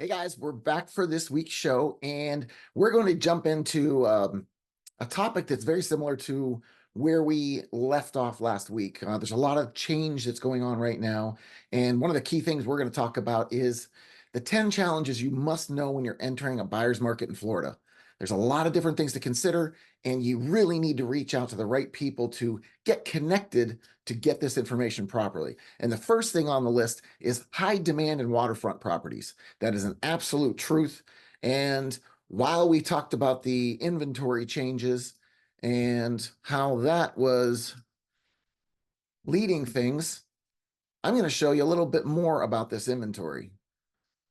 Hey guys, we're back for this week's show, and we're going to jump into a topic that's very similar to where we left off last week. There's a lot of change that's going on right now, and one of the key things we're going to talk about is the 10 challenges you must know when you're entering a buyer's market in Florida. There's a lot of different things to consider, and you really need to reach out to the right people to get connected to get this information properly. And the first thing on the list is high demand and waterfront properties. That is an absolute truth. And while we talked about the inventory changes and how that was leading things, I'm going to show you a little bit more about this inventory.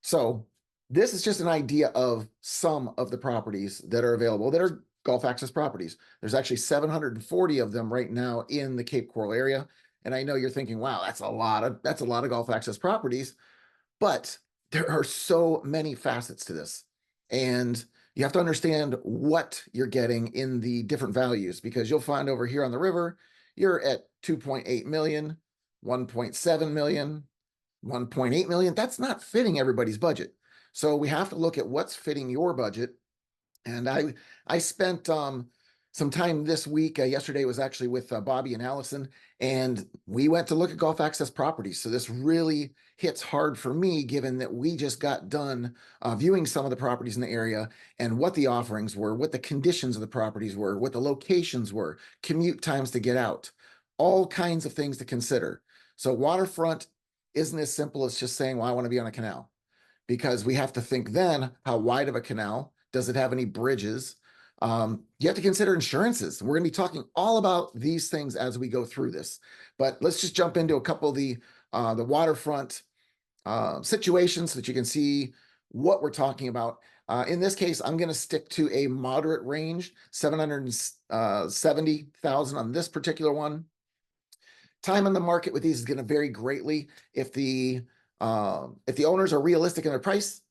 So this is just an idea of some of the properties that are available that are Gulf access properties. There's actually 740 of them right now in the Cape Coral area. And I know you're thinking, wow, that's a lot of Gulf access properties, but there are so many facets to this. And you have to understand what you're getting in the different values, because you'll find over here on the river, you're at 2.8 million, 1.7 million, 1.8 million. That's not fitting everybody's budget. So we have to look at what's fitting your budget. And I spent some time this week. Yesterday was actually with Bobby and Allison, and we went to look at Gulf access properties. So this really hits hard for me, given that we just got done viewing some of the properties in the area and what the offerings were, what the conditions of the properties were, what the locations were, commute times to get out, all kinds of things to consider. So waterfront isn't as simple as just saying, well, I want to be on a canal, because we have to think then, how wide of a canal? Does it have any bridges? You have to consider insurances. We're going to be talking all about these things as we go through this. But let's just jump into a couple of the waterfront situations so that you can see what we're talking about. In this case, I'm going to stick to a moderate range, 770,000 on this particular one. Time on the market with these is going to vary greatly. If the owners are realistic in their price,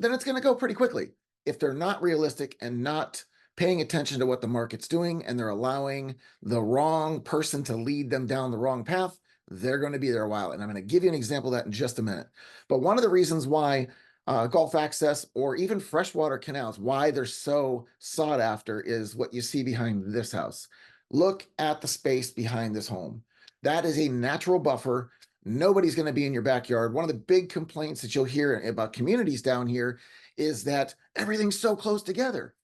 then it's going to go pretty quickly. If they're not realistic and not paying attention to what the market's doing, and they're allowing the wrong person to lead them down the wrong path, they're going to be there a while. And I'm going to give you an example of that in just a minute. But one of the reasons why Gulf access or even freshwater canals, why they're so sought after, is what you see behind this house. Look at the space behind this home. That is a natural buffer. Nobody's going to be in your backyard. One of the big complaints that you'll hear about communities down here is that everything's so close together.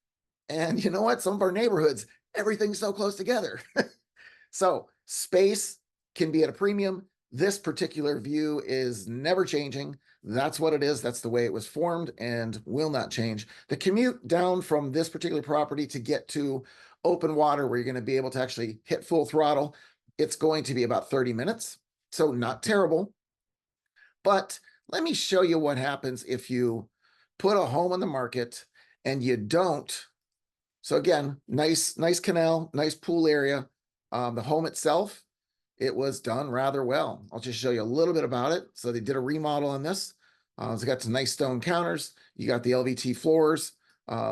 And you know what? Some of our neighborhoods, everything's so close together. So space can be at a premium. This particular view is never changing. That's what it is. That's the way it was formed and will not change. The commute down from this particular property to get to open water, where you're going to be able to actually hit full throttle, it's going to be about 30 minutes. So not terrible. But let me show you what happens if you put a home on the market and you don't. So again, nice canal, nice pool area. The home itself, it was done rather well. I'll just show you a little bit about it. So they did a remodel on this. It's got some nice stone counters. You got the LVT floors,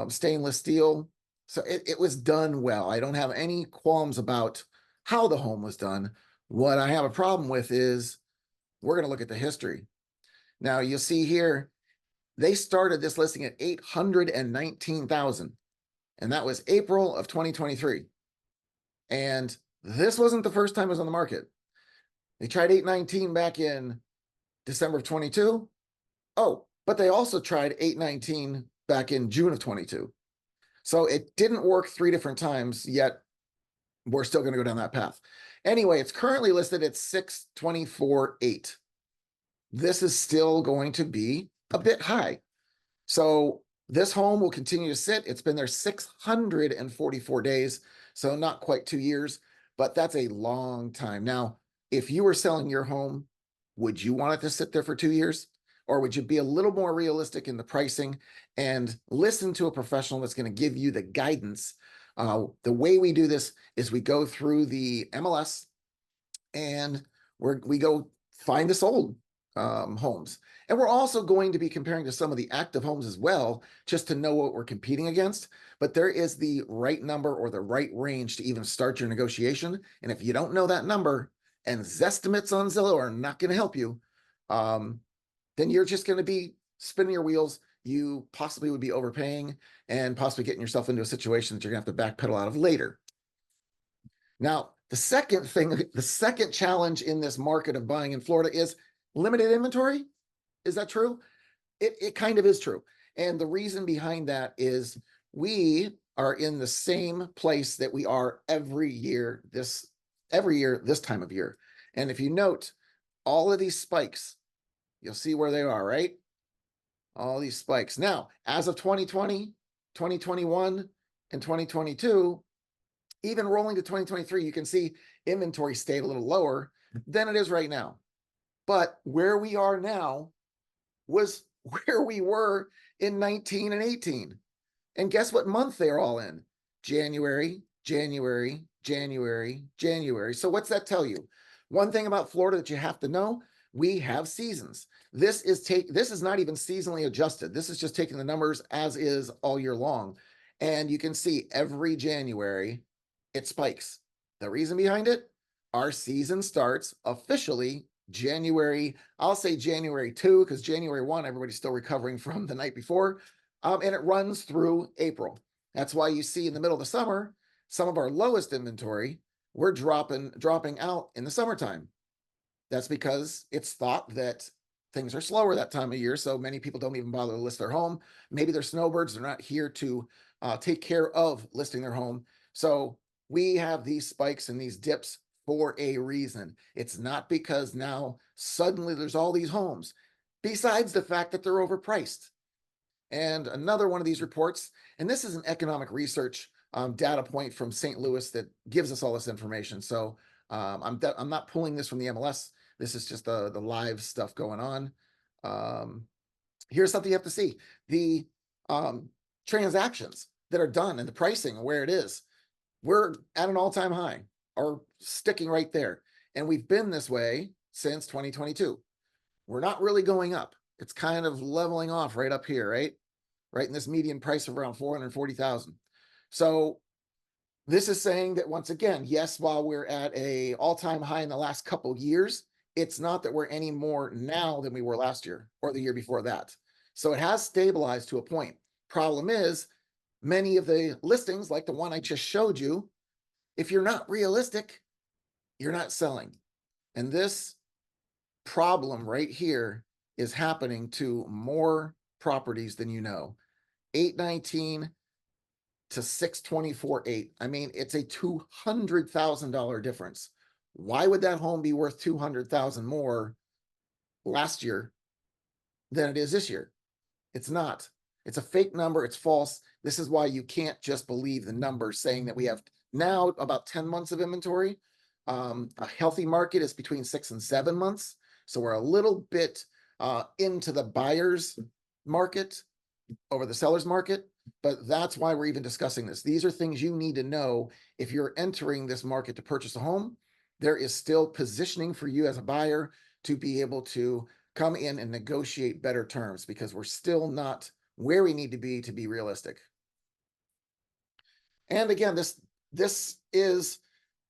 stainless steel. So it was done well. I don't have any qualms about how the home was done. What I have a problem with is we're going to look at the history. Now you'll see here, they started this listing at 819,000, and that was April of 2023. And this wasn't the first time it was on the market. They tried 819 back in December of 22. Oh, but they also tried 819 back in June of 22. So it didn't work 3 different times, yet we're still going to go down that path. Anyway, it's currently listed at 624.8. This is still going to be a bit high. So this home will continue to sit. It's been there 644 days, so not quite 2 years, but that's a long time. Now, if you were selling your home, would you want it to sit there for 2 years? Or would you be a little more realistic in the pricing and listen to a professional that's going to give you the guidance? The way we do this is we go through the MLS and we go find the sold homes. And we're also going to be comparing to some of the active homes as well, just to know what we're competing against. But there is the right number or the right range to even start your negotiation. And if you don't know that number, and Zestimates on Zillow are not going to help you, then you're just going to be spinning your wheels, you possibly would be overpaying and possibly getting yourself into a situation that you're gonna have to backpedal out of later. Now, the second challenge in this market of buying in Florida is limited inventory. Is that true? It kind of is true. And the reason behind that is we are in the same place that we are every year this time of year. And if you note all of these spikes, you'll see where they are, right? All these spikes. Now, as of 2020, 2021, and 2022, even rolling to 2023, you can see inventory stayed a little lower than it is right now. But where we are now was where we were in 19 and 18. And guess what month they're all in? January, January, January, January. So what's that tell you? One thing about Florida that you have to know, we have seasons. This is not even seasonally adjusted. This is just taking the numbers as is all year long. And you can see every January it spikes. The reason behind it, our season starts officially January, I'll say January 2, because January 1, everybody's still recovering from the night before. And it runs through April. That's why you see in the middle of the summer, some of our lowest inventory, we're dropping out in the summertime. That's because it's thought that things are slower that time of year. So many people don't even bother to list their home. Maybe they're snowbirds. They're not here to take care of listing their home. So we have these spikes and these dips for a reason. It's not because now suddenly there's all these homes, besides the fact that they're overpriced. And another one of these reports, and this is an economic research data point from St. Louis that gives us all this information. So I'm not pulling this from the MLS. This is just the live stuff going on. Here's something you have to see. The transactions that are done and the pricing where it is. We're at an all-time high or sticking right there. And we've been this way since 2022. We're not really going up. It's kind of leveling off right up here, right? Right in this median price of around 440,000. So this is saying that once again, yes, while we're at a all-time high in the last couple of years, it's not that we're any more now than we were last year or the year before that. So it has stabilized to a point. Problem is, many of the listings, like the one I just showed you, if you're not realistic, you're not selling. And this problem right here is happening to more properties than you know. 819 to 624.8. I mean, it's a $200,000 difference. Why would that home be worth 200,000 more last year than it is this year? It's not. It's a fake number. It's false. This is why you can't just believe the numbers saying that we have now about 10 months of inventory. A healthy market is between 6 and 7 months. So we're a little bit into the buyer's market over the seller's market, but that's why we're even discussing this. These are things you need to know if you're entering this market to purchase a home. There is still positioning for you as a buyer to be able to come in and negotiate better terms, because we're still not where we need to be realistic. And again, this is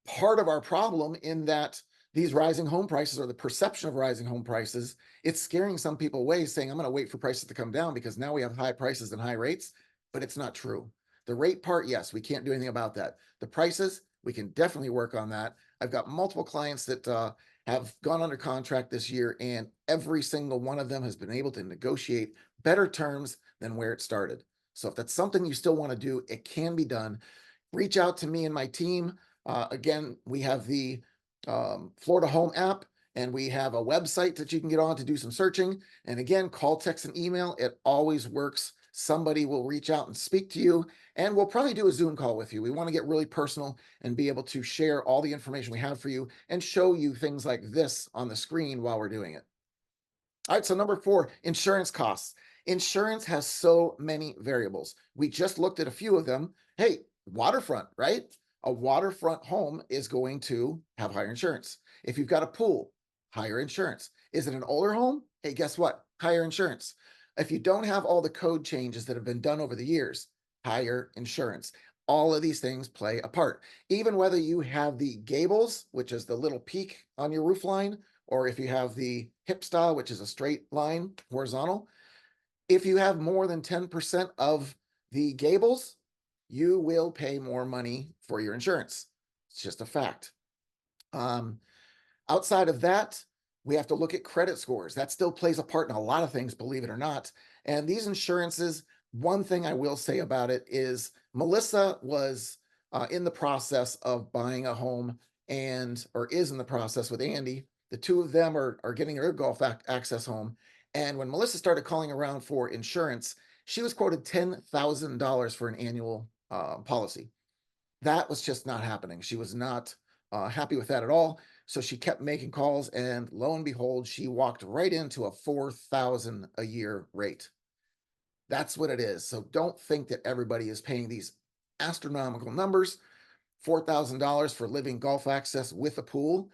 part of our problem in that these rising home prices, or the perception of rising home prices, it's scaring some people away, saying, I'm going to wait for prices to come down because now we have high prices and high rates. But it's not true. The rate part, yes, we can't do anything about that. The prices, we can definitely work on that. I've got multiple clients that have gone under contract this year, and every single one of them has been able to negotiate better terms than where it started. So if that's something you still want to do, it can be done. Reach out to me and my team. Again, we have the Florida Home app, and we have a website that you can get on to do some searching. And again, call, text, and email. It always works. Somebody will reach out and speak to you, and we'll probably do a Zoom call with you. We want to get really personal and be able to share all the information we have for you and show you things like this on the screen while we're doing it. All right, so number 4, insurance costs. Insurance has so many variables. We just looked at a few of them. Hey, waterfront, right? A waterfront home is going to have higher insurance. If you've got a pool, higher insurance. Is it an older home? Hey, guess what? Higher insurance. If you don't have all the code changes that have been done over the years, higher insurance. All of these things play a part. Even whether you have the gables, which is the little peak on your roof line, or if you have the hip style, which is a straight line, horizontal, If you have more than 10% of the gables, you will pay more money for your insurance. It's just a fact. Outside of that, we have to look at credit scores. That still plays a part in a lot of things, believe it or not. And these insurances, one thing I will say about it is Melissa was in the process of buying a home or is in the process with Andy. The two of them are getting their golf access home. And when Melissa started calling around for insurance, she was quoted $10,000 for an annual policy. That was just not happening. She was not happy with that at all. So she kept making calls, and lo and behold, she walked right into a $4,000 a year rate. That's what it is. So don't think that everybody is paying these astronomical numbers. $4,000 for living golf access with a pool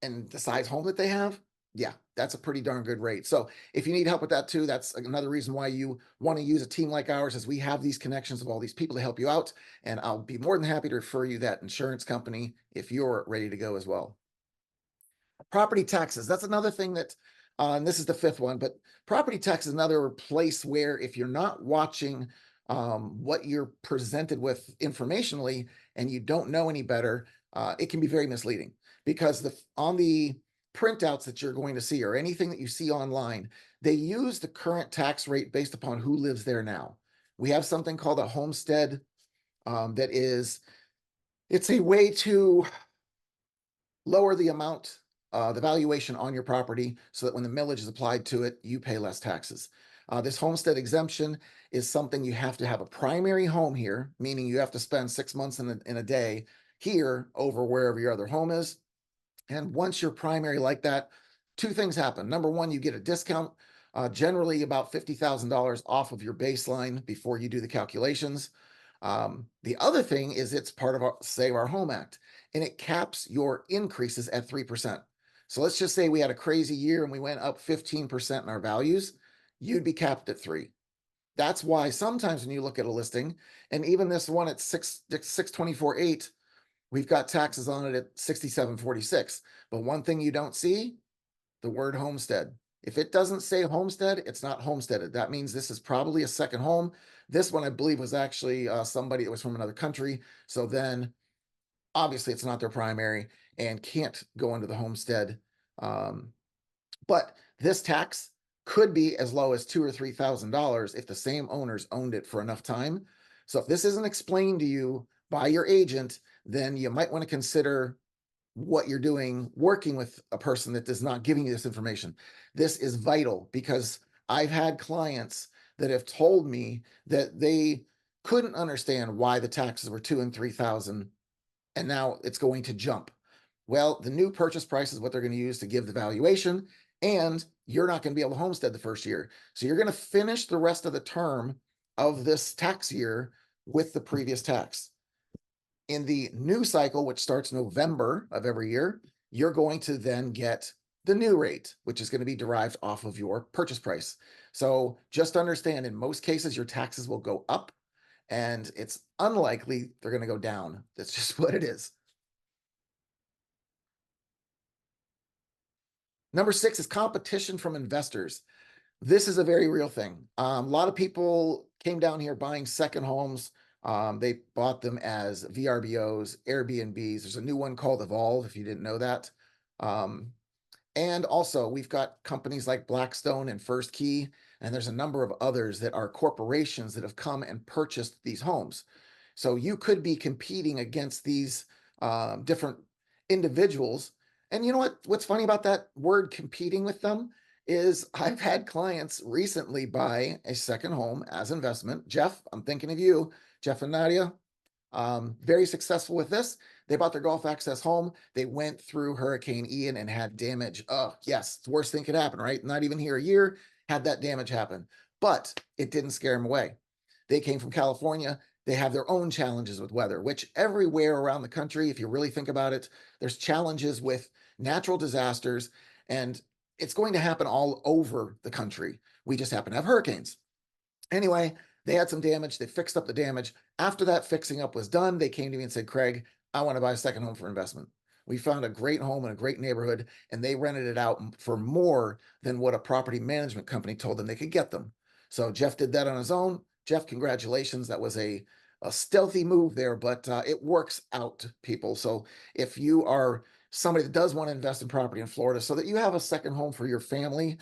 and the size home that they have. Yeah, that's a pretty darn good rate. So if you need help with that too, that's another reason why you want to use a team like ours, is we have these connections of all these people to help you out. And I'll be more than happy to refer you that insurance company if you're ready to go as well. Property taxes, that's another thing that, and this is the fifth one, but property tax is another place where if you're not watching what you're presented with informationally and you don't know any better, it can be very misleading, because on the printouts that you're going to see or anything that you see online, they use the current tax rate based upon who lives there now. We have something called a homestead it's a way to lower the amount, the valuation on your property, so that when the millage is applied to it, you pay less taxes. This homestead exemption is something you have to have a primary home here, meaning you have to spend 6 months in a day here over wherever your other home is. And once you're primary like that, two things happen. Number one, you get a discount, generally about $50,000 off of your baseline before you do the calculations. The other thing is it's part of our Save Our Home Act, and it caps your increases at 3%. So let's just say we had a crazy year and we went up 15% in our values, you'd be capped at 3. That's why sometimes when you look at a listing, and even this one at 624.8, we've got taxes on it at 67.46. But one thing you don't see, the word homestead. If it doesn't say homestead, it's not homesteaded. That means this is probably a second home. This one, I believe, was actually somebody that was from another country. So then obviously it's not their primary and can't go into the homestead. But this tax could be as low as $2,000 or $3,000 if the same owners owned it for enough time. So if this isn't explained to you by your agent, then you might want to consider what you're doing, working with a person that is not giving you this information. This is vital, because I've had clients that have told me that they couldn't understand why the taxes were 2,000 and 3,000, and now it's going to jump. Well, the new purchase price is what they're going to use to give the valuation, and you're not going to be able to homestead the first year. So you're going to finish the rest of the term of this tax year with the previous tax. In the new cycle, which starts November of every year, you're going to then get the new rate, which is going to be derived off of your purchase price. So just understand, in most cases, your taxes will go up, and it's unlikely they're going to go down. That's just what it is. Number 6 is competition from investors. This is a very real thing. A lot of people came down here buying second homes. They bought them as VRBOs, Airbnbs. There's a new one called Evolve, if you didn't know that. And also, we've got companies like Blackstone and First Key, and there's a number of others that are corporations that have come and purchased these homes. So you could be competing against these different individuals. And you know what? What's funny about that word, competing with them, is I've had clients recently buy a second home as investment. Jeff, I'm thinking of you. Jeff and Nadia, very successful with this. They bought their golf access home. They went through Hurricane Ian and had damage. Oh, yes, it's the worst thing could happen, right? Not even here a year, had that damage happen. But it didn't scare them away. They came from California. They have their own challenges with weather, which everywhere around the country, if you really think about it, there's challenges with natural disasters, and it's going to happen all over the country. We just happen to have hurricanes. Anyway, they had some damage. They fixed up the damage. After that fixing up was done, they came to me and said, Craig, I want to buy a second home for investment. We found a great home in a great neighborhood, and they rented it out for more than what a property management company told them they could get them. So Jeff did that on his own. Jeff, congratulations. That was a stealthy move there, but it works out, people. So if you are somebody that does want to invest in property in Florida so that you have a second home for your family,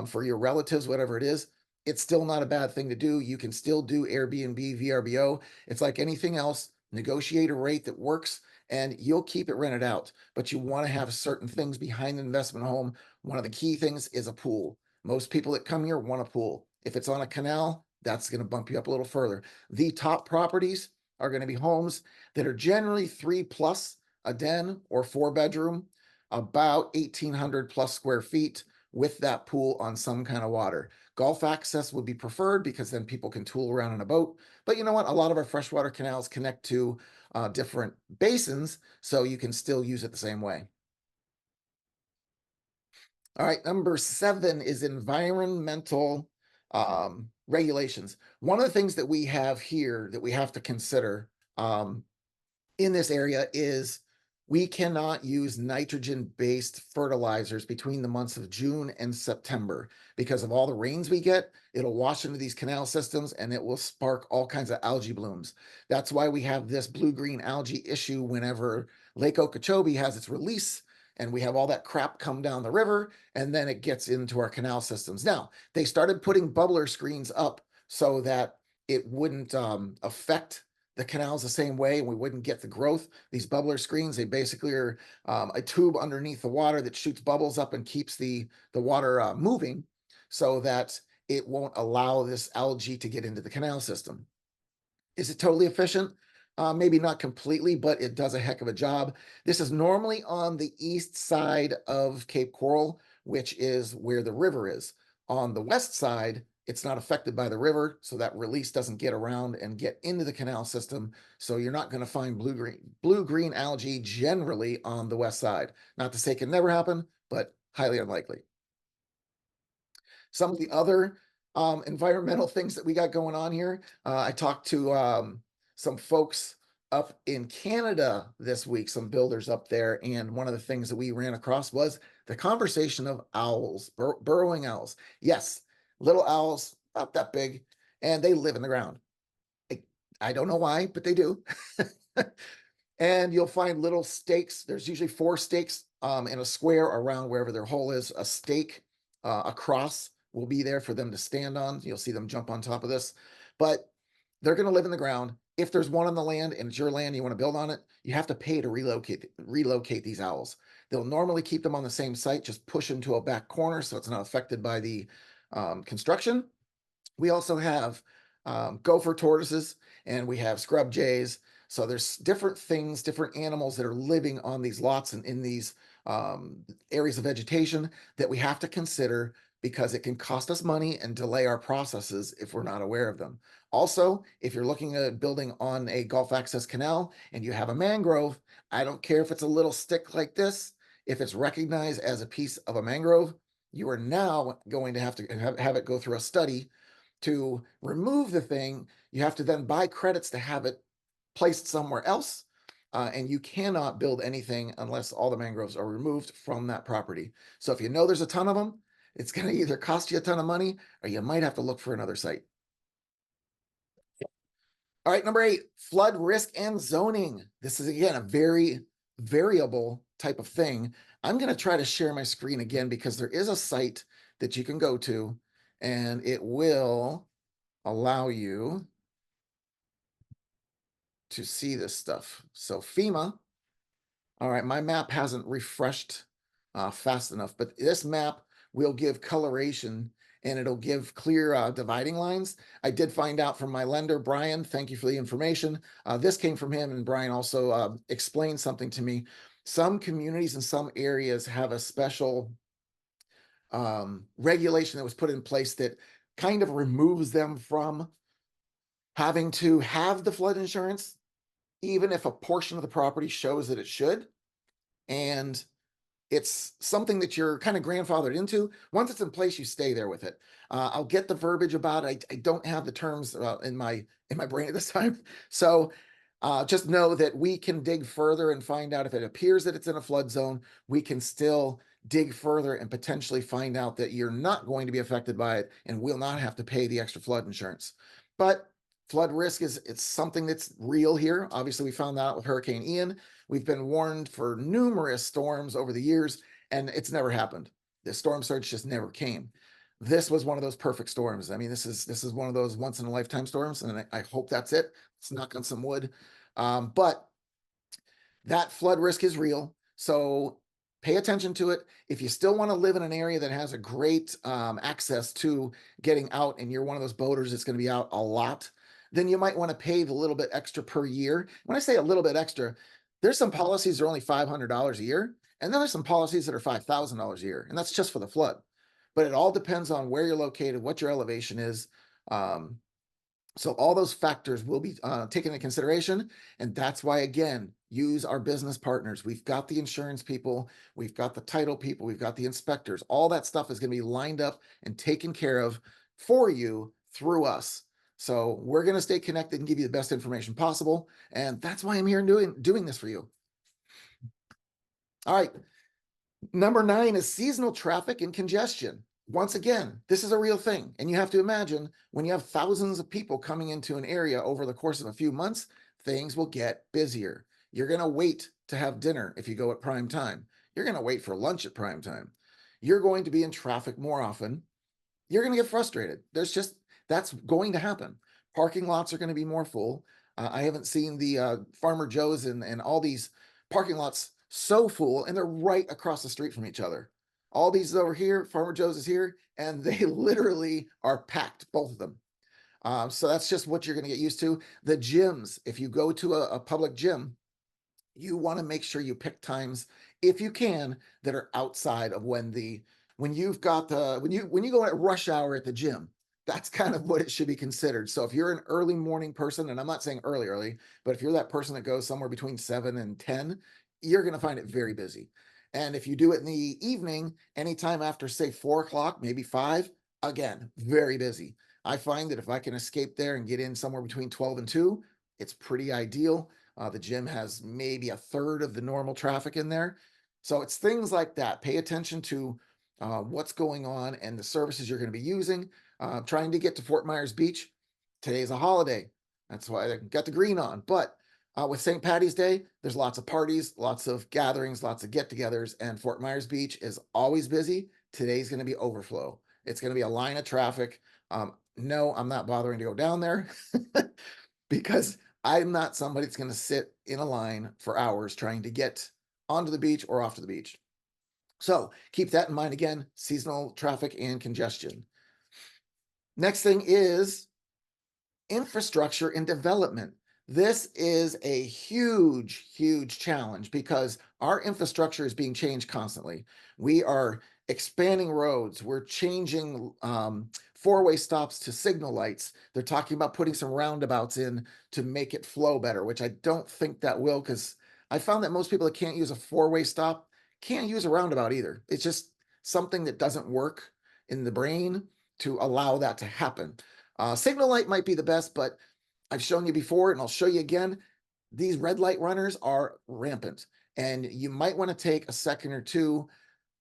for your relatives, whatever it is, it's still not a bad thing to do. You can still do Airbnb, VRBO. It's like anything else. Negotiate a rate that works and you'll keep it rented out. But you want to have certain things behind an investment home. One of the key things is a pool. Most people that come here want a pool. If it's on a canal, that's going to bump you up a little further. The top properties are going to be homes that are generally 3+ a den or 4-bedroom, about 1,800 plus square feet with that pool on some kind of water. Golf access would be preferred because then people can tool around in a boat. But you know what? A lot of our freshwater canals connect to different basins, so you can still use it the same way. All right, number 7 is environmental regulations. One of the things that we have here that we have to consider in this area is we cannot use nitrogen-based fertilizers between the months of June and September because of all the rains we get. It'll wash into these canal systems and it will spark all kinds of algae blooms. That's why we have this blue-green algae issue whenever Lake Okeechobee has its release and we have all that crap come down the river and then it gets into our canal systems. Now, they started putting bubbler screens up so that it wouldn't affect the canals the same way and we wouldn't get the growth. These bubbler screens, they basically are a tube underneath the water that shoots bubbles up and keeps the water moving so that it won't allow this algae to get into the canal system. Is it totally efficient? Maybe not completely, but it does a heck of a job. This is normally on the east side of Cape Coral, which is where the river is. On the west side, it's not affected by the river, so that release doesn't get around and get into the canal system. So you're not going to find blue-green algae generally on the west side. Not to say it can never happen, but highly unlikely. Some of the other environmental things that we got going on here. I talked to some folks up in Canada this week, some builders up there, and one of the things that we ran across was the conversation of owls, burrowing owls. Yes, little owls, about that big, and they live in the ground. I don't know why, but they do. And you'll find little stakes. There's usually 4 stakes in a square around wherever their hole is. A stake across will be there for them to stand on. You'll see them jump on top of this, but they're going to live in the ground. If there's one on the land and it's your land, you want to build on it, you have to pay to relocate these owls. They'll normally keep them on the same site, just push them to a back corner so it's not affected by the construction. We also have gopher tortoises and we have scrub jays. So there's different things, different animals that are living on these lots and in these areas of vegetation that we have to consider because it can cost us money and delay our processes if we're not aware of them. Also, if you're looking at building on a Gulf access canal and you have a mangrove, I don't care if it's a little stick like this, if it's recognized as a piece of a mangrove, you are now going to have it go through a study to remove the thing. You have to then buy credits to have it placed somewhere else. And you cannot build anything unless all the mangroves are removed from that property. So if you know there's a ton of them, it's going to either cost you a ton of money or you might have to look for another site. All right, number 8, flood risk and zoning. This is, again, a very variable type of thing. I'm going to try to share my screen again because there is a site that you can go to and it will allow you to see this stuff. So FEMA, all right, my map hasn't refreshed fast enough, but this map will give coloration and it'll give clear dividing lines. I did find out from my lender, Brian, thank you for the information. This came from him, and Brian also explained something to me. Some communities in some areas have a special regulation that was put in place that kind of removes them from having to have the flood insurance, even if a portion of the property shows that it should. And it's something that you're kind of grandfathered into. Once it's in place, you stay there with it. I'll get the verbiage about it. I don't have the terms in my brain at this time. So just know that we can dig further and find out if it appears that it's in a flood zone. We can still dig further and potentially find out that you're not going to be affected by it and will not have to pay the extra flood insurance. But flood risk it's something that's real here. Obviously, we found that out with Hurricane Ian. We've been warned for numerous storms over the years, and it's never happened. The storm surge just never came. This was one of those perfect storms. I mean, this is one of those once in a lifetime storms, and I hope that's it. Let's knock on some wood. But that flood risk is real. So pay attention to it. If you still want to live in an area that has a great access to getting out, and you're one of those boaters that's going to be out a lot, then you might want to pay the little bit extra per year. When I say a little bit extra, there's some policies that are only $500 a year, and then there's some policies that are $5,000 a year, and that's just for the flood. But it all depends on where you're located, what your elevation is. So all those factors will be taken into consideration. And that's why, again, use our business partners. We've got the insurance people, we've got the title people, we've got the inspectors. All that stuff is going to be lined up and taken care of for you through us. So we're going to stay connected and give you the best information possible. And that's why I'm here doing this for you. All right. Number 9 is seasonal traffic and congestion. Once again, this is a real thing. And you have to imagine when you have thousands of people coming into an area over the course of a few months, things will get busier. You're going to wait to have dinner if you go at prime time. You're going to wait for lunch at prime time. You're going to be in traffic more often. You're going to get frustrated. That's going to happen. Parking lots are going to be more full. I haven't seen the Farmer Joe's and all these parking lots so full, and they're right across the street from each other. All these over here, Farmer Joe's is here, and they literally are packed, both of them. So that's just what you're going to get used to. The gyms, if you go to a public gym, you want to make sure you pick times, if you can, that are outside of when you go at rush hour at the gym. That's kind of what it should be considered. So if you're an early morning person, and I'm not saying early, but if you're that person that goes somewhere between 7 and 10, you're going to find it very busy. And if you do it in the evening, anytime after, say, 4 o'clock, maybe 5, again, very busy. I find that if I can escape there and get in somewhere between 12 and 2, it's pretty ideal. The gym has maybe a third of the normal traffic in there. So it's things like that. Pay attention to what's going on and the services you're going to be using. Trying to get to Fort Myers Beach. Today's a holiday. That's why I got the green on. But with St. Patty's Day, there's lots of parties, lots of gatherings, lots of get-togethers, and Fort Myers Beach is always busy. Today's going to be overflow. It's going to be a line of traffic. No, I'm not bothering to go down there because I'm not somebody that's going to sit in a line for hours trying to get onto the beach or off to the beach. So keep that in mind. Again, seasonal traffic and congestion. Next thing is infrastructure and development. This is a huge, huge challenge because our infrastructure is being changed constantly. We are expanding roads. We're changing four-way stops to signal lights. They're talking about putting some roundabouts in to make it flow better, which I don't think that will, because I found that most people that can't use a four-way stop can't use a roundabout either. It's just something that doesn't work in the brain to allow that to happen. Signal light might be the best, but I've shown you before, and I'll show you again, these red light runners are rampant, and you might want to take a second or two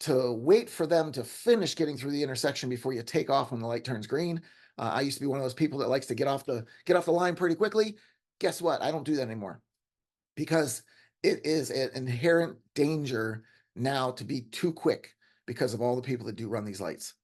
to wait for them to finish getting through the intersection before you take off when the light turns green. I used to be one of those people that likes to get off the line pretty quickly. Guess what? I don't do that anymore because it is an inherent danger now to be too quick because of all the people that do run these lights.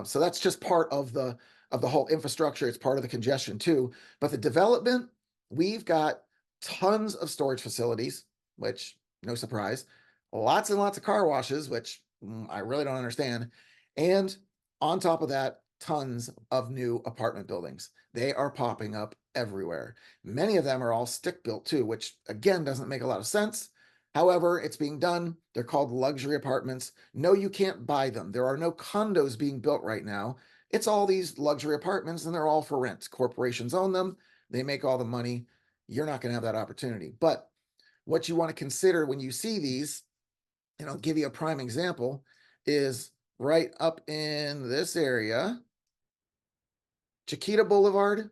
So that's just part of the whole infrastructure. It's part of the congestion too. But the development, we've got tons of storage facilities, which no surprise, lots and lots of car washes, which I really don't understand. And on top of that, tons of new apartment buildings. They are popping up everywhere. Many of them are all stick built too, which again doesn't make a lot of sense. However, it's being done. They're called luxury apartments. No, you can't buy them. There are no condos being built right now. It's all these luxury apartments, and they're all for rent. Corporations own them. They make all the money. You're not going to have that opportunity. But what you want to consider when you see these, and I'll give you a prime example, is right up in this area, Chiquita Boulevard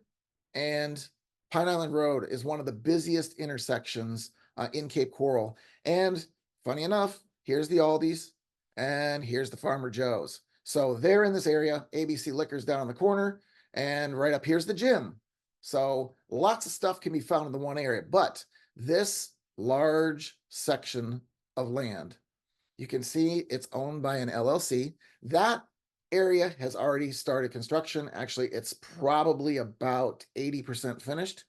and Pine Island Road is one of the busiest intersections in Cape Coral. And funny enough, here's the Aldi's, and here's the Farmer Joe's. So they're in this area, ABC Liquors down on the corner, and right up here's the gym. So lots of stuff can be found in the one area, but this large section of land, you can see it's owned by an LLC. That area has already started construction. Actually, it's probably about 80% finished.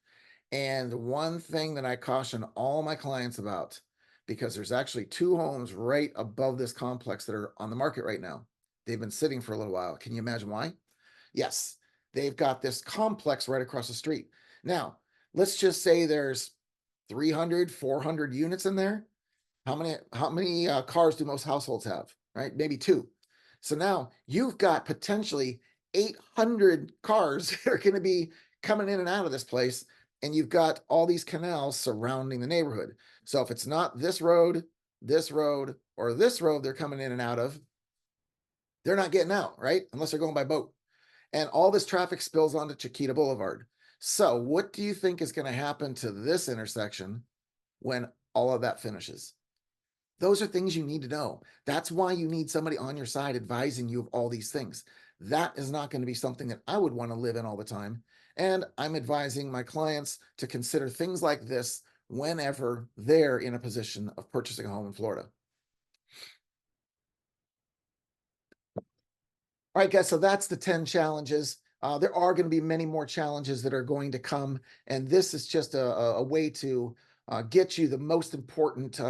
And one thing that I caution all my clients about, because there's actually 2 homes right above this complex that are on the market right now. They've been sitting for a little while. Can you imagine why? Yes, they've got this complex right across the street. Now, let's just say there's 300, 400 units in there. How many cars do most households have, right? Maybe 2. So now you've got potentially 800 cars that are going to be coming in and out of this place, and you've got all these canals surrounding the neighborhood. So if it's not this road, or this road they're coming in and out of, they're not getting out, right? Unless they're going by boat. And all this traffic spills onto Chiquita Boulevard. So what do you think is going to happen to this intersection when all of that finishes? Those are things you need to know. That's why you need somebody on your side advising you of all these things. That is not going to be something that I would want to live in all the time. And I'm advising my clients to consider things like this whenever they're in a position of purchasing a home in Florida. All right, guys, so that's the 10 challenges. There are going to be many more challenges that are going to come, and this is just a way to get you the most important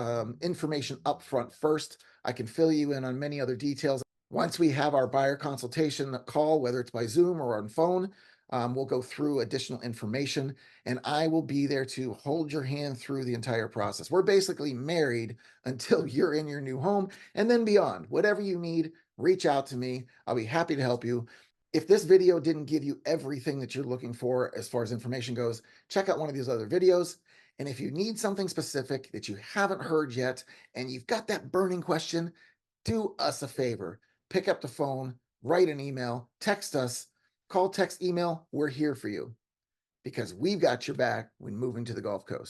information up front first. I can fill you in on many other details. Once we have our buyer consultation call, whether it's by Zoom or on phone, we'll go through additional information, and I will be there to hold your hand through the entire process. We're basically married until you're in your new home, and then beyond. Whatever you need, reach out to me. I'll be happy to help you. If this video didn't give you everything that you're looking for as far as information goes, check out one of these other videos. And if you need something specific that you haven't heard yet, and you've got that burning question, do us a favor. Pick up the phone, write an email, text us, call, text, email. We're here for you because we've got your back when moving to the Gulf Coast.